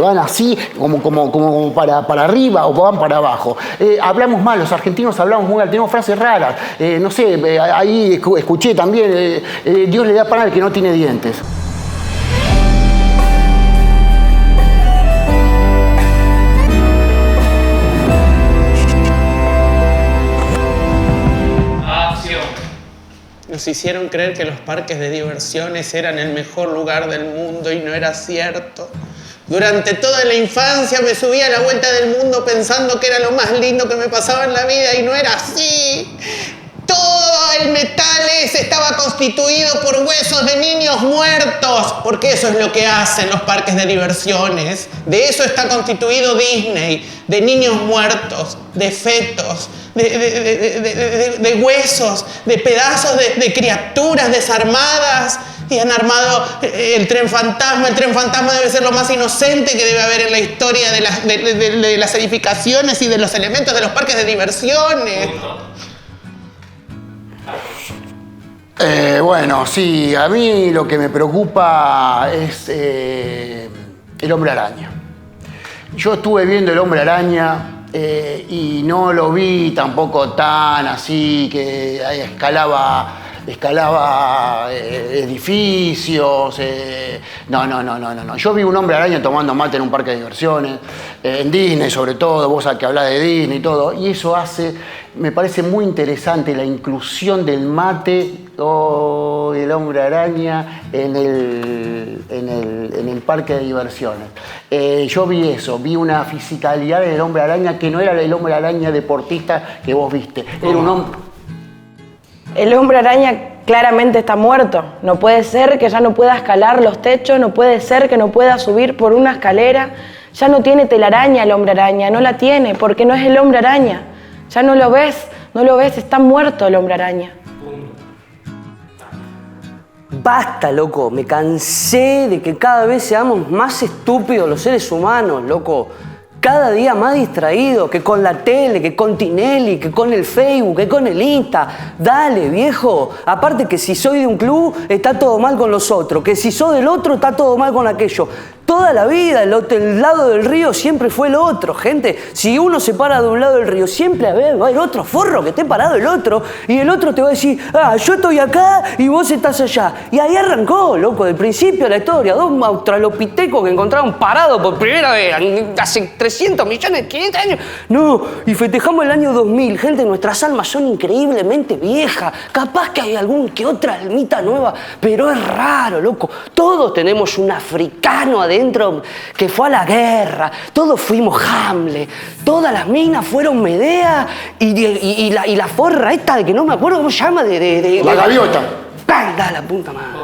Van así, como para arriba o van para abajo. Hablamos mal, los argentinos hablamos muy mal, tenemos frases raras. No sé, ahí escuché también, Dios le da pan al que no tiene dientes. Acción. Nos hicieron creer que los parques de diversiones eran el mejor lugar del mundo y no era cierto. Durante toda la infancia me subía a la vuelta del mundo pensando que era lo más lindo que me pasaba en la vida y no era así. Todo el metal ese estaba constituido por huesos de niños muertos, porque eso es lo que hacen los parques de diversiones. De eso está constituido Disney, de niños muertos, de fetos, de huesos, de pedazos de criaturas desarmadas. Y han armado el tren fantasma. El tren fantasma debe ser lo más inocente que debe haber en la historia de las edificaciones y de los elementos de los parques de diversiones. Bueno, sí, a mí lo que me preocupa es el Hombre Araña. Yo estuve viendo el Hombre Araña y no lo vi tampoco tan así que escalaba edificios. No. Yo vi un Hombre Araña tomando mate en un parque de diversiones, en Disney sobre todo, vos que hablás de Disney y todo, y eso me parece muy interesante la inclusión del mate o del Hombre Araña en el parque de diversiones. Yo vi eso, vi una fisicalidad del Hombre Araña que no era el Hombre Araña deportista que vos viste, era un hombre... El Hombre Araña claramente está muerto. No puede ser que ya no pueda escalar los techos, no puede ser que no pueda subir por una escalera. Ya no tiene telaraña el Hombre Araña, no la tiene, porque no es el Hombre Araña. Ya no lo ves, está muerto el Hombre Araña. Basta, loco, me cansé de que cada vez seamos más estúpidos los seres humanos, loco. Cada día más distraídos, que con la tele, que con Tinelli, que con el Facebook, que con el Insta. Dale, viejo. Aparte que si soy de un club, está todo mal con los otros. Que si soy del otro, está todo mal con aquello. Toda la vida, el lado del río siempre fue el otro, gente. Si uno se para de un lado del río, siempre va a haber otro forro que esté parado el otro. Y el otro te va a decir, yo estoy acá y vos estás allá. Y ahí arrancó, loco, del principio de la historia. Dos australopitecos que encontraron parados por primera vez hace 300 millones, 500 años. No, y festejamos el año 2000. Gente, nuestras almas son increíblemente viejas. Capaz que hay algún que otra almita nueva, pero es raro, loco. Todos tenemos un africano adentro que fue a la guerra. Todos fuimos Hamlet. Todas las minas fueron Medea y la forra esta de que no me acuerdo cómo se llama. La gaviota. ¡Panda la punta madre!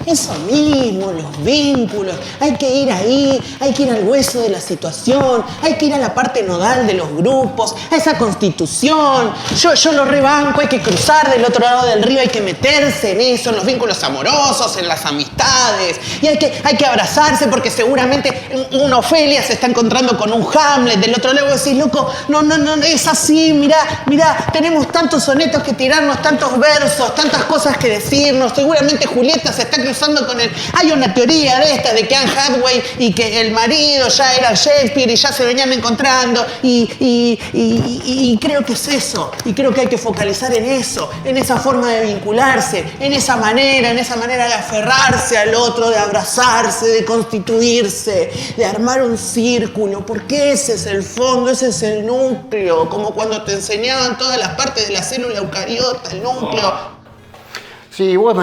Eso mismo, los vínculos. Hay que ir ahí, hay que ir al hueso de la situación, hay que ir a la parte nodal de los grupos, a esa constitución. Yo lo rebanco, hay que cruzar del otro lado del río, hay que meterse en eso, en los vínculos amorosos, en las amistades. Y hay que abrazarse porque seguramente una Ofelia se está encontrando con un Hamlet del otro lado. Y decís, loco, no, es así, mirá, tenemos tantos sonetos que tirarnos, tantos versos, tantas cosas que decirnos. Seguramente Julieta se está cruzando con él. Hay una teoría de esta de que Anne Hathaway y que el marido ya era Shakespeare y ya se venían encontrando y creo que es eso. Y creo que hay que focalizar en eso, en esa forma de vincularse, en esa manera de aferrarse al otro, de abrazarse, de constituirse, de armar un círculo, porque ese es el fondo, ese es el núcleo, como cuando te enseñaban todas las partes de la célula eucariota, el núcleo. Sí, vos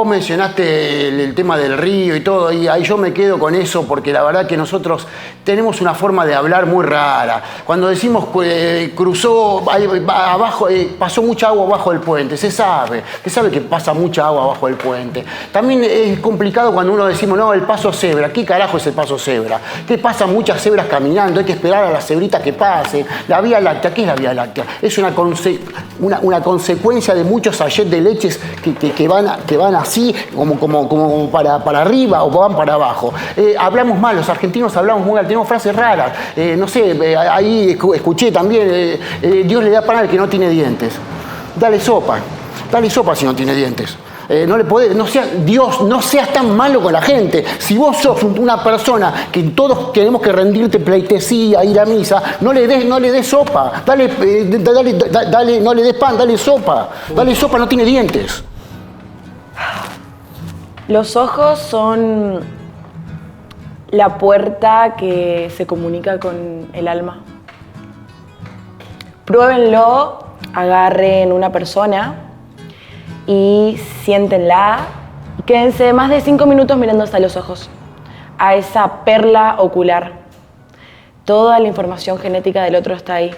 mencionaste el tema del río y todo, y ahí yo me quedo con eso porque la verdad que nosotros tenemos una forma de hablar muy rara. Cuando decimos cruzó abajo, pasó mucha agua abajo del puente, se sabe que pasa mucha agua abajo del puente. También es complicado cuando uno decimos, no, el paso cebra. ¿Qué carajo es el paso cebra? ¿Qué pasan muchas cebras caminando? Hay que esperar a las cebritas que pasen. La Vía Láctea, ¿qué es la Vía Láctea? Es una consecuencia de muchos sachets de leches que van así, como para arriba o van para abajo. Hablamos mal, los argentinos hablamos muy mal, tenemos frases raras. No sé, ahí escuché también, Dios le da pan al que no tiene dientes. Dale sopa si no tiene dientes. No le podés, no seas, Dios, no seas tan malo con la gente. Si vos sos una persona que todos tenemos que rendirte pleitesía, ir a misa, no le des sopa. Dale, no le des pan, dale sopa. Dale sopa, no tiene dientes. Los ojos son la puerta que se comunica con el alma. Pruébenlo, agarren una persona y siéntenla y quédense más de 5 minutos mirando hasta los ojos, a esa perla ocular. Toda la información genética del otro está ahí.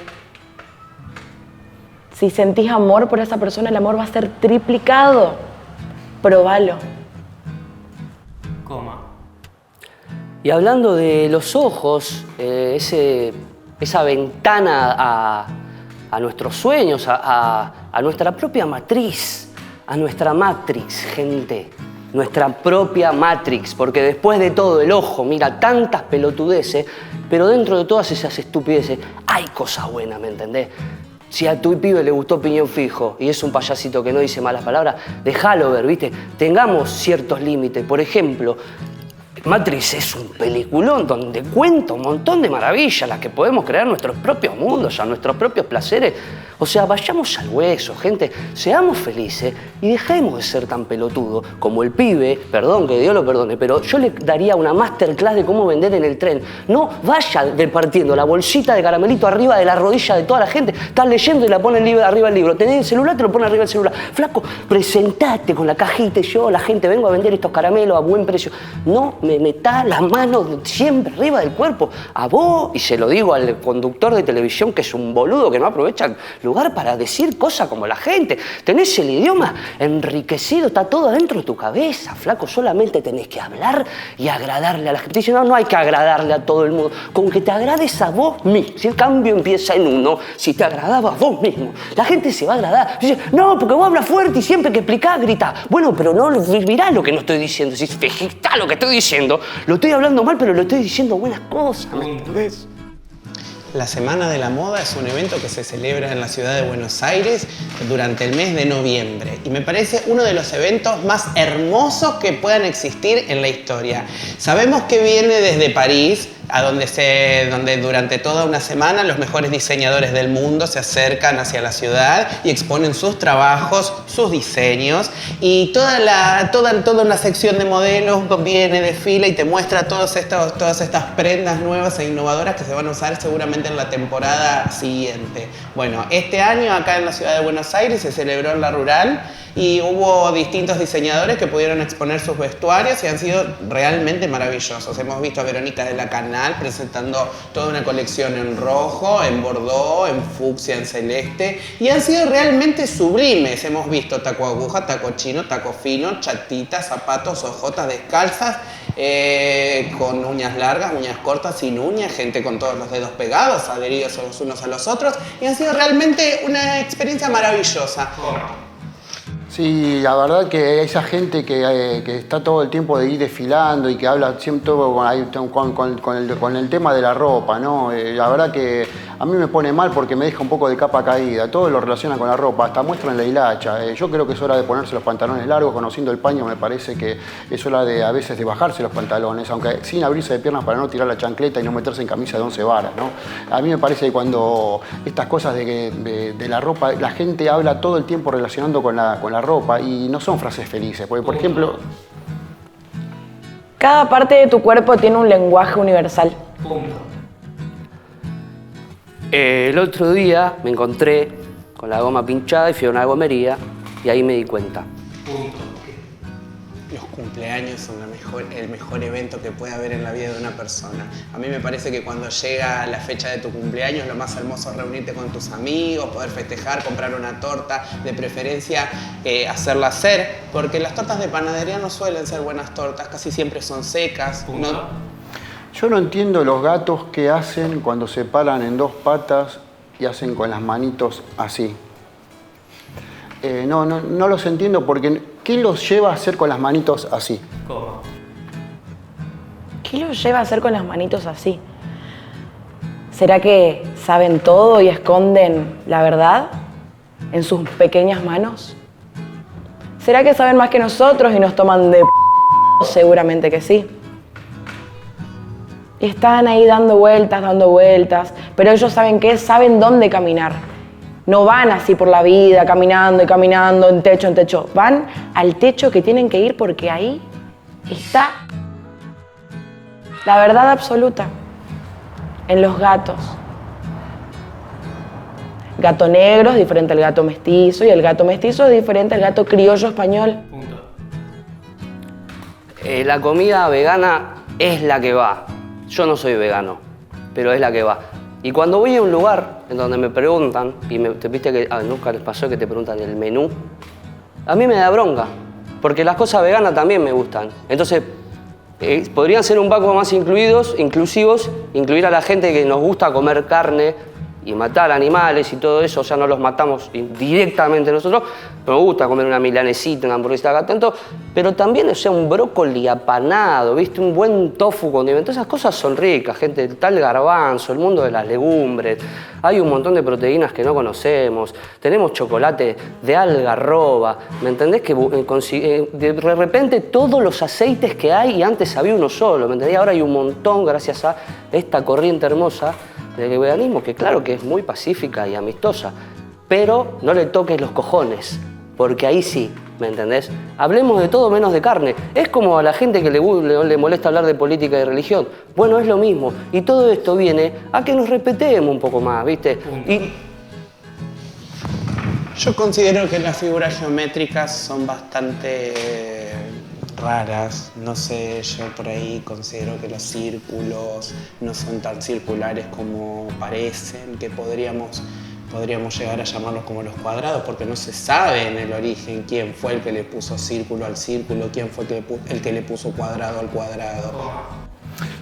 Si sentís amor por esa persona, el amor va a ser triplicado. Probalo. Y hablando de los ojos, esa ventana a nuestros sueños, a nuestra propia matriz, a nuestra matrix, gente. Nuestra propia matrix, porque después de todo el ojo mira tantas pelotudeces, pero dentro de todas esas estupideces hay cosas buenas, ¿me entendés? Si a tu pibe le gustó Piñón Fijo y es un payasito que no dice malas palabras, déjalo ver, ¿viste? Tengamos ciertos límites. Por ejemplo, Matrix es un peliculón donde cuenta un montón de maravillas, las que podemos crear nuestros propios mundos, a nuestros propios placeres. O sea, vayamos al hueso, gente, seamos felices y dejemos de ser tan pelotudos como el pibe, perdón, que Dios lo perdone, pero yo le daría una masterclass de cómo vender en el tren. No vaya repartiendo la bolsita de caramelito arriba de la rodilla de toda la gente. Estás leyendo y la pone arriba el libro. Tenés el celular, te lo pone arriba el celular. Flaco, presentate con la cajita y yo, la gente, vengo a vender estos caramelos a buen precio. No me metás las manos siempre arriba del cuerpo. A vos, y se lo digo al conductor de televisión que es un boludo que no aprovecha el lugar para decir cosas como la gente. Tenés el idioma enriquecido, está todo dentro de tu cabeza, flaco. Solamente tenés que hablar y agradarle a la gente. Dice, no hay que agradarle a todo el mundo. Con que te agrades a vos mismo. Si el cambio empieza en uno, si te agradaba a vos mismo, la gente se va a agradar. Dice, no, porque vos hablas fuerte y siempre que explicás, gritás. Bueno, pero no mirá lo que no estoy diciendo. Si fijá lo que estoy diciendo, lo estoy hablando mal, pero lo estoy diciendo buenas cosas, ¿me entendés? La Semana de la Moda es un evento que se celebra en la ciudad de Buenos Aires durante el mes de noviembre y me parece uno de los eventos más hermosos que puedan existir en la historia. Sabemos que viene desde París, donde durante toda una semana los mejores diseñadores del mundo se acercan hacia la ciudad y exponen sus trabajos, sus diseños, y toda una sección de modelos viene, desfila y te muestra todas estas prendas nuevas e innovadoras que se van a usar seguramente en la temporada siguiente. Bueno, este año acá en la ciudad de Buenos Aires se celebró en La Rural y hubo distintos diseñadores que pudieron exponer sus vestuarios y han sido realmente maravillosos. Hemos visto a Verónica de la Canal presentando toda una colección en rojo, en bordó, en fucsia, en celeste, y han sido realmente sublimes. Hemos visto taco aguja, taco chino, taco fino, chatitas, zapatos, ojotas descalzas, con uñas largas, uñas cortas, sin uñas, gente con todos los dedos pegados, adheridos los unos a los otros, y han sido realmente una experiencia maravillosa. Sí, la verdad que esa gente que está todo el tiempo de ir desfilando y que habla siempre con el tema de la ropa, ¿no? La verdad que a mí me pone mal porque me deja un poco de capa caída. Todo lo relaciona con la ropa, hasta muestran la hilacha. Yo creo que es hora de ponerse los pantalones largos. Conociendo el paño me parece que es hora a veces de bajarse los pantalones, aunque sin abrirse de piernas para no tirar la chancleta y no meterse en camisa de 11 varas, ¿no? A mí me parece que cuando estas cosas de la ropa, la gente habla todo el tiempo relacionando con la ropa y no son frases felices. Porque, por ejemplo... Cada parte de tu cuerpo tiene un lenguaje universal. Punto. El otro día me encontré con la goma pinchada y fui a una gomería y ahí me di cuenta. Punto. Los cumpleaños son el mejor evento que puede haber en la vida de una persona. A mí me parece que cuando llega la fecha de tu cumpleaños, lo más hermoso es reunirte con tus amigos, poder festejar, comprar una torta, de preferencia hacerla hacer, porque las tortas de panadería no suelen ser buenas tortas, casi siempre son secas. ¿No? Yo no entiendo los gatos que hacen cuando se paran en dos patas y hacen con las manitos así. No los entiendo porque ¿qué los lleva a hacer con las manitos así? ¿Cómo? ¿Qué los lleva a hacer con las manitos así? ¿Será que saben todo y esconden la verdad en sus pequeñas manos? ¿Será que saben más que nosotros y nos toman de p***? Seguramente que sí. Y están ahí dando vueltas, pero ellos saben qué, saben dónde caminar. No van así por la vida, caminando y caminando, en techo. Van al techo que tienen que ir porque ahí está la verdad absoluta. En los gatos. Gato negro es diferente al gato mestizo y el gato mestizo es diferente al gato criollo español. Punto. La comida vegana es la que va. Yo no soy vegano, pero es la que va. Y cuando voy a un lugar en donde me preguntan, y te viste que nunca les pasó que te preguntan el menú, a mí me da bronca, porque las cosas veganas también me gustan. Entonces, podrían ser un poco más inclusivos, incluir a la gente que nos gusta comer carne y matar animales y todo eso, o sea, no los matamos directamente nosotros, pero nos gusta comer una milanesita, una hamburguesa acá tanto, pero también, o sea, un brócoli apanado, ¿viste? Un buen tofu condimentado, esas cosas son ricas, gente, tal garbanzo, el mundo de las legumbres, hay un montón de proteínas que no conocemos, tenemos chocolate de algarroba, ¿me entendés? Que de repente todos los aceites que hay, y antes había uno solo, ¿me entendés? Ahora hay un montón gracias a esta corriente hermosa del veganismo, que claro que es muy pacífica y amistosa, pero no le toques los cojones, porque ahí sí, ¿me entendés? Hablemos de todo menos de carne. Es como a la gente que le molesta hablar de política y religión. Bueno, es lo mismo. Y todo esto viene a que nos respetemos un poco más, ¿viste? Y yo considero que las figuras geométricas son bastante raras. No sé, yo por ahí considero que los círculos no son tan circulares como parecen, que podríamos llegar a llamarlos como los cuadrados, porque no se sabe en el origen quién fue el que le puso círculo al círculo, quién fue el que le puso cuadrado al cuadrado.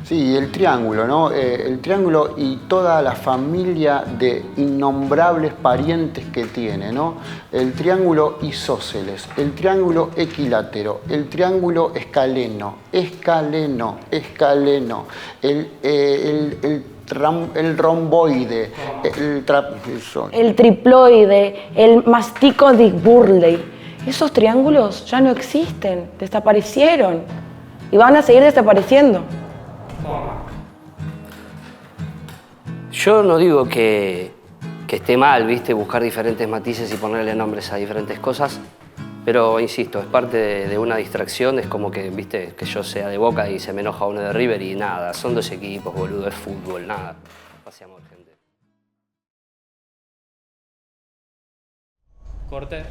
Sí, el triángulo, ¿no? El triángulo y toda la familia de innombrables parientes que tiene, ¿no? El triángulo isósceles, el triángulo equilátero, el triángulo escaleno, el romboide, El triploide, el mastico de Burley. Esos triángulos ya no existen, desaparecieron y van a seguir desapareciendo. yo no digo que esté mal, ¿viste? Buscar diferentes matices y ponerle nombres a diferentes cosas, pero insisto, es parte de una distracción, es como que, ¿viste? Que yo sea de Boca y se me enoja uno de River y nada, son dos equipos, boludo, es fútbol, nada. Paseamos gente. Corte.